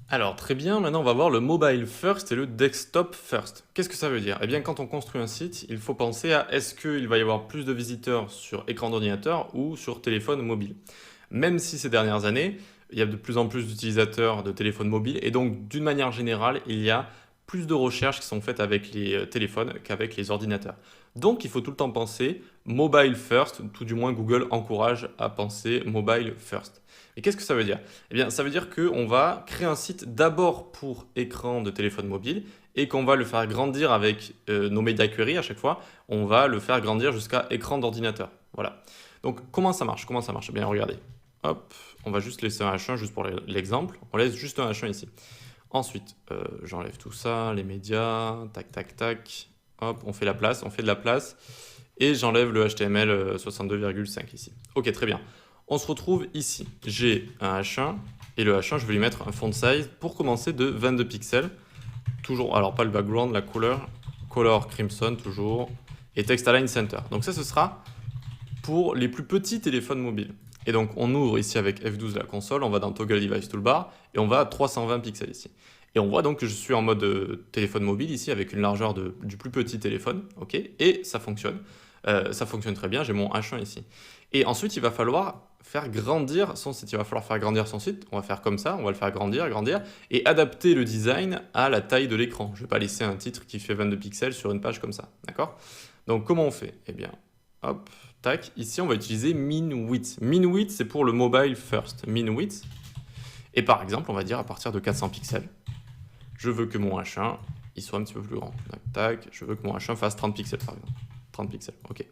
Alors très bien, maintenant on va voir le mobile first et le desktop first. Qu'est-ce que ça veut dire? Eh bien quand on construit un site, il faut penser à est-ce qu'il va y avoir plus de visiteurs sur écran d'ordinateur ou sur téléphone mobile. Même si ces dernières années, il y a de plus en plus d'utilisateurs de téléphones mobiles et donc d'une manière générale, il y a plus de recherches qui sont faites avec les téléphones qu'avec les ordinateurs. Donc il faut tout le temps penser mobile first, tout du moins Google encourage à penser mobile first. Et qu'est-ce que ça veut dire? Eh bien, ça veut dire qu'on va créer un site d'abord pour écran de téléphone mobile et qu'on va le faire grandir avec nos médias query à chaque fois. On va le faire grandir jusqu'à écran d'ordinateur. Voilà. Donc, comment ça marche? Comment ça marche? Eh bien, regardez. Hop, on va juste laisser un H1 juste pour l'exemple. On laisse juste un H1 ici. Ensuite, j'enlève tout ça, les médias, tac, tac, tac. Hop, on fait la place, on fait de la place. Et j'enlève le HTML 62,5 ici. Ok, très bien. On se retrouve ici. J'ai un H1 et le H1, je vais lui mettre un font size pour commencer de 22 pixels. Toujours, alors pas le background, la couleur, color crimson toujours, et text align center. Donc ça, ce sera pour les plus petits téléphones mobiles. Et donc on ouvre ici avec F12 la console, on va dans Toggle Device Toolbar et on va à 320 pixels ici. Et on voit donc que je suis en mode téléphone mobile ici avec une largeur du plus petit téléphone, ok, et ça fonctionne. Ça fonctionne très bien, j'ai mon H1 ici. Et ensuite, il va falloir faire grandir son site. Il va falloir faire grandir son site. On va faire comme ça, on va le faire grandir, grandir, et adapter le design à la taille de l'écran. Je ne vais pas laisser un titre qui fait 22 pixels sur une page comme ça, d'accord? Donc comment on fait? Eh bien, hop, tac. Ici, on va utiliser min width. Min width, c'est pour le mobile first. Min width. Et par exemple, on va dire à partir de 400 pixels, je veux que mon H1 il soit un petit peu plus grand. Tac, tac. Je veux que mon H1 fasse 30 pixels, par exemple. 30 pixels, ok.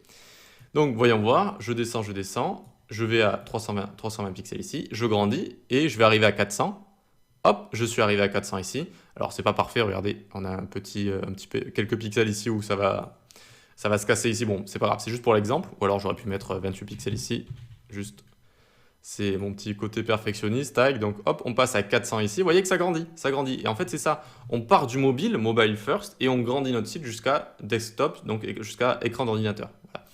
Donc, voyons voir. Je descends, je descends. Je vais à 320 pixels ici. Je grandis et je vais arriver à 400. Hop, je suis arrivé à 400 ici. Alors, c'est pas parfait. Regardez, on a un petit peu, quelques pixels ici où ça va se casser ici. Bon, c'est pas grave. C'est juste pour l'exemple. Ou alors, j'aurais pu mettre 28 pixels ici. Juste, c'est mon petit côté perfectionniste. Tac. Donc, hop, on passe à 400 ici. Vous voyez que ça grandit. Ça grandit. Et en fait, c'est ça. On part du mobile, mobile first, et on grandit notre site jusqu'à desktop, donc jusqu'à écran d'ordinateur. Voilà.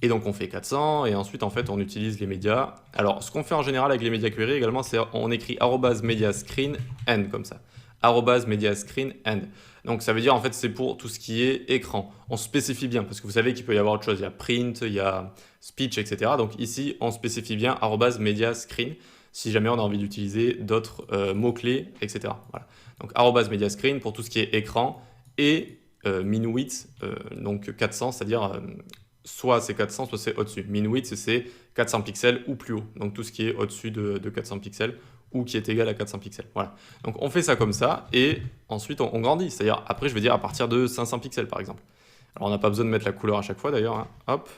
Et donc on fait 400 et ensuite en fait on utilise les médias. Alors ce qu'on fait en général avec les médias query également, c'est on écrit @mediascreen end comme ça. @mediascreen end. Donc ça veut dire en fait c'est pour tout ce qui est écran. On spécifie bien parce que vous savez qu'il peut y avoir autre chose. Il y a print, il y a speech, etc. Donc ici on spécifie bien @mediascreen si jamais on a envie d'utiliser d'autres mots-clés, etc. Voilà. Donc @mediascreen pour tout ce qui est écran et min width, donc 400, c'est-à-dire soit c'est 400, soit c'est au-dessus. Min width, c'est 400 pixels ou plus haut. Donc tout ce qui est au-dessus de 400 pixels ou qui est égal à 400 pixels. Voilà. Donc on fait ça comme ça et ensuite on grandit. C'est-à-dire après je vais dire à partir de 500 pixels par exemple. Alors on n'a pas besoin de mettre la couleur à chaque fois d'ailleurs. Hein. Hop.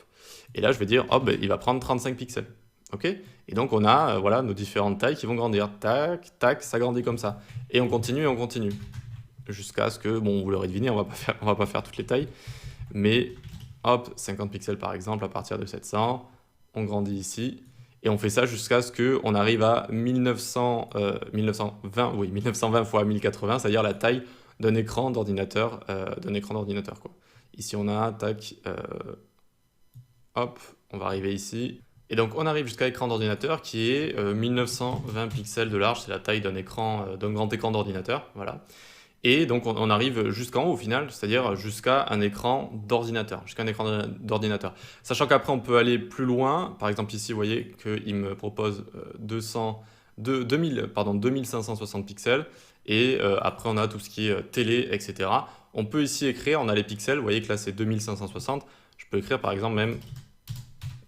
Et là je vais dire hop, ben, il va prendre 35 pixels. Ok? Et donc on a voilà, nos différentes tailles qui vont grandir. Tac, tac, ça grandit comme ça. Et on continue et on continue. Jusqu'à ce que, bon, vous l'aurez deviné, on va pas faire toutes les tailles. Mais hop, 50 pixels par exemple à partir de 700, on grandit ici, et on fait ça jusqu'à ce qu'on arrive à 1920, oui, 1920 x 1080, c'est-à-dire la taille d'un écran d'ordinateur, quoi. Ici on a, tac, hop, on va arriver ici, et donc on arrive jusqu'à l'écran d'ordinateur qui est 1920 pixels de large, c'est la taille d'un écran, d'un grand écran d'ordinateur, voilà. Et donc on arrive jusqu'en haut au final, c'est-à-dire jusqu'à un écran d'ordinateur, jusqu'à un écran d'ordinateur. Sachant qu'après on peut aller plus loin, par exemple ici vous voyez qu'il me propose 2560 pixels, et après on a tout ce qui est télé, etc. On peut ici écrire, on a les pixels, vous voyez que là c'est 2560, je peux écrire par exemple même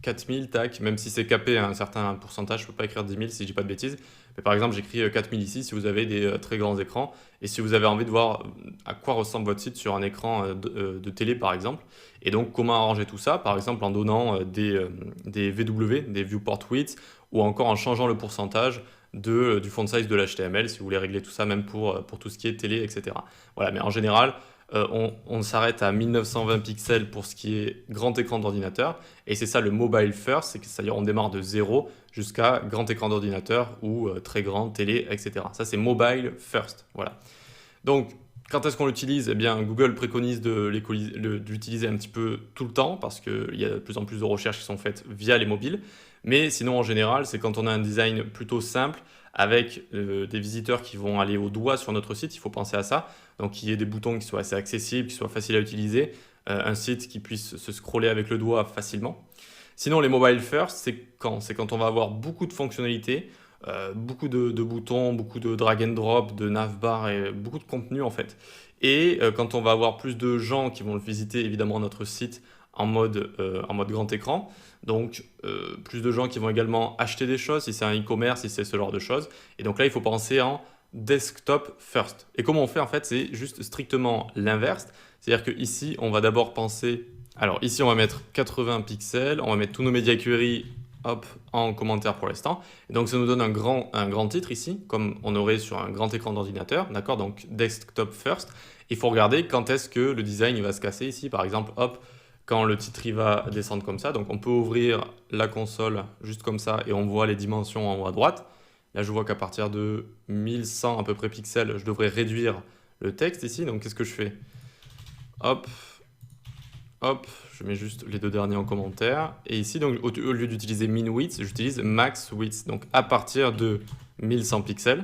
4000, tac, même si c'est capé à un certain pourcentage, je ne peux pas écrire 10 000 si je dis pas de bêtises. Mais par exemple, j'écris 4000 ici si vous avez des très grands écrans et si vous avez envie de voir à quoi ressemble votre site sur un écran de télé par exemple. Et donc, comment arranger tout ça? Par exemple, en donnant des VW, des viewport width, ou encore en changeant le pourcentage du font size de l'HTML si vous voulez régler tout ça, même pour tout ce qui est télé, etc. Voilà, mais en général, on s'arrête à 1920 pixels pour ce qui est grand écran d'ordinateur. Et c'est ça le mobile first, c'est-à-dire on démarre de 0 jusqu'à grand écran d'ordinateur ou très grand télé, etc. Ça c'est mobile first. Voilà. Donc quand est-ce qu'on l'utilise? Eh bien Google préconise d'utiliser un petit peu tout le temps parce qu'il y a de plus en plus de recherches qui sont faites via les mobiles. Mais sinon en général c'est quand on a un design plutôt simple avec des visiteurs qui vont aller au doigt sur notre site, il faut penser à ça. Donc qu'il y ait des boutons qui soient assez accessibles, qui soient faciles à utiliser, un site qui puisse se scroller avec le doigt facilement. Sinon, les mobile first, c'est quand on va avoir beaucoup de fonctionnalités, beaucoup de boutons, beaucoup de drag and drop, de navbar et beaucoup de contenu en fait. Et quand on va avoir plus de gens qui vont visiter évidemment notre site en mode grand écran, donc plus de gens qui vont également acheter des choses, si c'est un e-commerce, si c'est ce genre de choses. Et donc là, il faut penser en desktop first. Et comment on fait en fait? C'est juste strictement l'inverse. C'est-à-dire que ici, on va d'abord penser. Alors ici, on va mettre 80 pixels, on va mettre tous nos médias query hop, en commentaire pour l'instant. Et donc ça nous donne un grand titre ici, comme on aurait sur un grand écran d'ordinateur, d'accord? Donc desktop first. Il faut regarder quand est-ce que le design il va se casser ici, par exemple, hop, quand le titre il va descendre comme ça. Donc on peut ouvrir la console juste comme ça et on voit les dimensions en haut à droite. Là, je vois qu'à partir de 1100 à peu près pixels, je devrais réduire le texte ici. Donc qu'est-ce que je fais? Hop, hop, je mets juste les deux derniers en commentaire. Et ici, donc, au lieu d'utiliser min width, j'utilise max width. Donc à partir de 1100 pixels,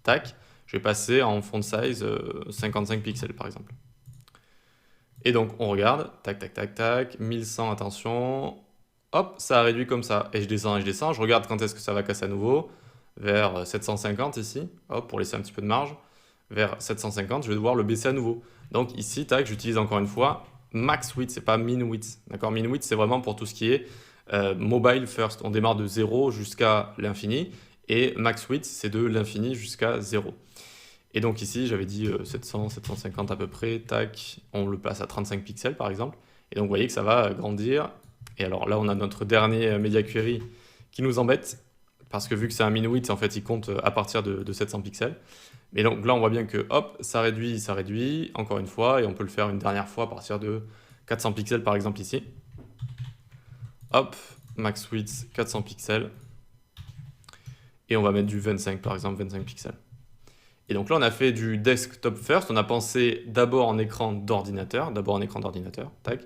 tac, je vais passer en font size 55 pixels par exemple. Et donc on regarde, tac, tac, tac, tac, 1100, attention, hop, ça a réduit comme ça. Et je descends, je regarde quand est-ce que ça va casser à nouveau, vers 750 ici, hop, pour laisser un petit peu de marge. Vers 750, je vais devoir le baisser à nouveau. Donc ici, tac, j'utilise encore une fois max width, c'est pas min width. D'accord, min width, c'est vraiment pour tout ce qui est mobile first. On démarre de 0 jusqu'à l'infini. Et max width, c'est de l'infini jusqu'à 0. Et donc ici, j'avais dit 700, 750 à peu près, tac, on le passe à 35 pixels par exemple. Et donc vous voyez que ça va grandir. Et alors là, on a notre dernier media query qui nous embête, parce que vu que c'est un min width, en fait, il compte à partir de 700 pixels. Mais donc là, on voit bien que hop, ça réduit, encore une fois, et on peut le faire une dernière fois à partir de 400 pixels par exemple ici. Hop, max width 400 pixels. Et on va mettre du 25 par exemple, 25 pixels. Et donc là, on a fait du desktop first, on a pensé d'abord en écran d'ordinateur, tac.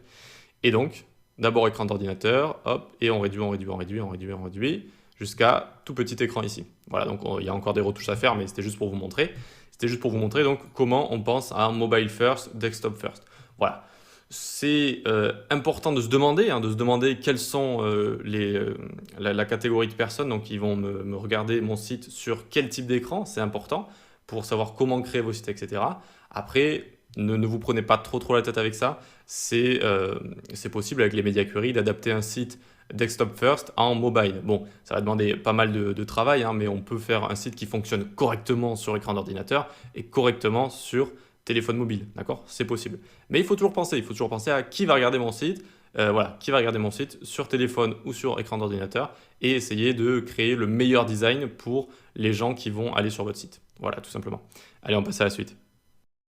Et donc, d'abord écran d'ordinateur, hop, et on réduit, jusqu'à tout petit écran ici. Voilà, donc il y a encore des retouches à faire, mais c'était juste pour vous montrer. C'était juste pour vous montrer donc comment on pense à un mobile first, desktop first. Voilà. C'est important de se demander quelles sont la catégorie de personnes donc, qui vont me regarder mon site sur quel type d'écran, c'est important pour savoir comment créer vos sites, etc. Après, ne vous prenez pas trop la tête avec ça. C'est possible avec les media query d'adapter un site desktop first en mobile. Bon, ça va demander pas mal de travail, hein, mais on peut faire un site qui fonctionne correctement sur écran d'ordinateur et correctement sur téléphone mobile, d'accord? C'est possible. Mais il faut toujours penser à qui va regarder mon site, qui va regarder mon site sur téléphone ou sur écran d'ordinateur et essayer de créer le meilleur design pour les gens qui vont aller sur votre site. Voilà, tout simplement. Allez, on passe à la suite.